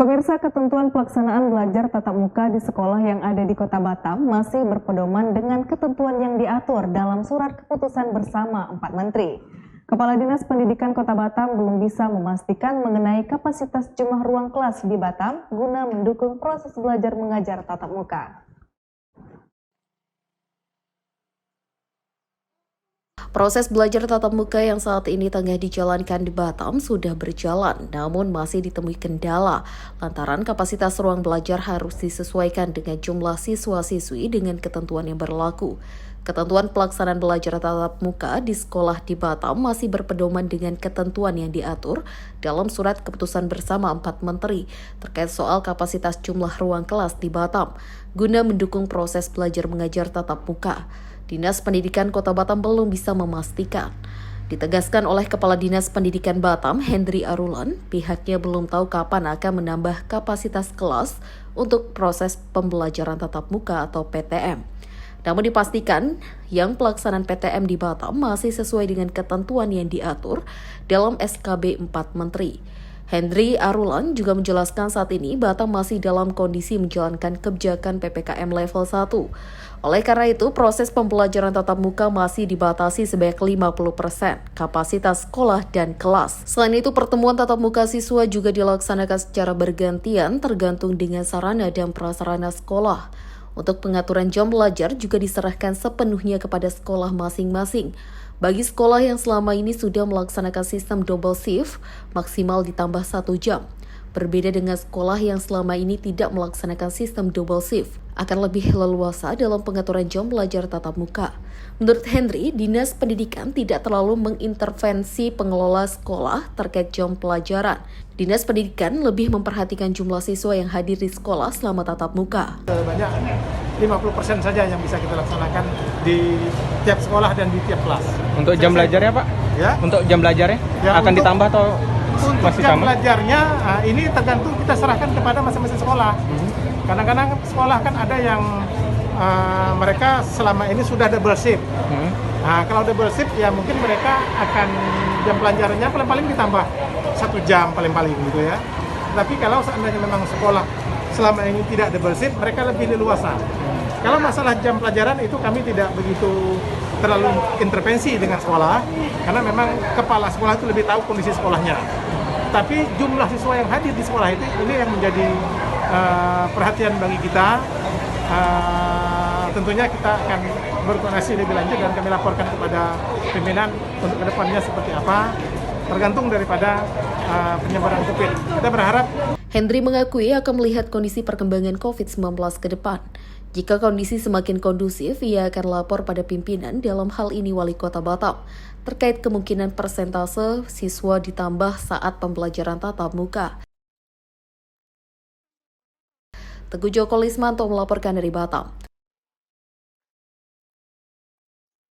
Pemirsa, ketentuan pelaksanaan belajar tatap muka di sekolah yang ada di Kota Batam masih berpedoman dengan ketentuan yang diatur dalam surat keputusan bersama 4 menteri. Kepala Dinas Pendidikan Kota Batam belum bisa memastikan mengenai kapasitas jumlah ruang kelas di Batam guna mendukung proses belajar mengajar tatap muka. Proses belajar tatap muka yang saat ini tengah dijalankan di Batam sudah berjalan, namun masih ditemui kendala lantaran kapasitas ruang belajar harus disesuaikan dengan jumlah siswa-siswi dengan ketentuan yang berlaku. Ketentuan pelaksanaan belajar tatap muka di sekolah di Batam masih berpedoman dengan ketentuan yang diatur dalam surat keputusan bersama 4 menteri terkait soal kapasitas jumlah ruang kelas di Batam guna mendukung proses belajar mengajar tatap muka. Dinas Pendidikan Kota Batam belum bisa memastikan. Ditegaskan oleh Kepala Dinas Pendidikan Batam, Hendri Arulan, pihaknya belum tahu kapan akan menambah kapasitas kelas untuk proses pembelajaran tatap muka atau PTM. Namun dipastikan, yang pelaksanaan PTM di Batam masih sesuai dengan ketentuan yang diatur dalam SKB 4 Menteri. Hendri Arulan juga menjelaskan saat ini Batam masih dalam kondisi menjalankan kebijakan PPKM level 1. Oleh karena itu, proses pembelajaran tatap muka masih dibatasi sebanyak 50% kapasitas sekolah dan kelas. Selain itu, pertemuan tatap muka siswa juga dilaksanakan secara bergantian tergantung dengan sarana dan prasarana sekolah. Untuk pengaturan jam belajar juga diserahkan sepenuhnya kepada sekolah masing-masing. Bagi sekolah yang selama ini sudah melaksanakan sistem double shift, maksimal ditambah 1 jam. Berbeda dengan sekolah yang selama ini tidak melaksanakan sistem double shift, akan lebih leluasa dalam pengaturan jam belajar tatap muka. Menurut Hendri, Dinas Pendidikan tidak terlalu mengintervensi pengelola sekolah terkait jam pelajaran. Dinas Pendidikan lebih memperhatikan jumlah siswa yang hadir di sekolah selama tatap muka. Banyak 50% saja yang bisa kita laksanakan di tiap sekolah dan di tiap kelas. Untuk jam belajarnya, Pak? Ya. Untuk jam belajarnya Ya, akan ditambah atau masih jam sama? belajarnya ini tergantung kita serahkan kepada masing-masing sekolah. Kadang-kadang sekolah kan ada yang mereka selama ini sudah double shift. Nah, kalau double shift ya mungkin mereka akan jam pelajarannya paling-paling ditambah 1 jam paling-paling gitu ya. Tapi kalau seandainya memang sekolah selama ini tidak double shift, mereka lebih leluasa. Kalau masalah jam pelajaran itu kami tidak begitu terlalu intervensi dengan sekolah, karena memang kepala sekolah itu lebih tahu kondisi sekolahnya. Tapi jumlah siswa yang hadir di sekolah itu ini yang menjadi perhatian bagi kita. Tentunya kita akan berkoordinasi lebih lanjut dan kami laporkan kepada pimpinan untuk kedepannya seperti apa, tergantung daripada penyebaran COVID. Kita berharap. Hendri mengakui akan melihat kondisi perkembangan COVID-19 ke depan. Jika kondisi semakin kondusif, ia akan lapor pada pimpinan, dalam hal ini Wali Kota Batam, terkait kemungkinan persentase siswa ditambah saat pembelajaran tatap muka. Teguh Joko Lismanto melaporkan dari Batam.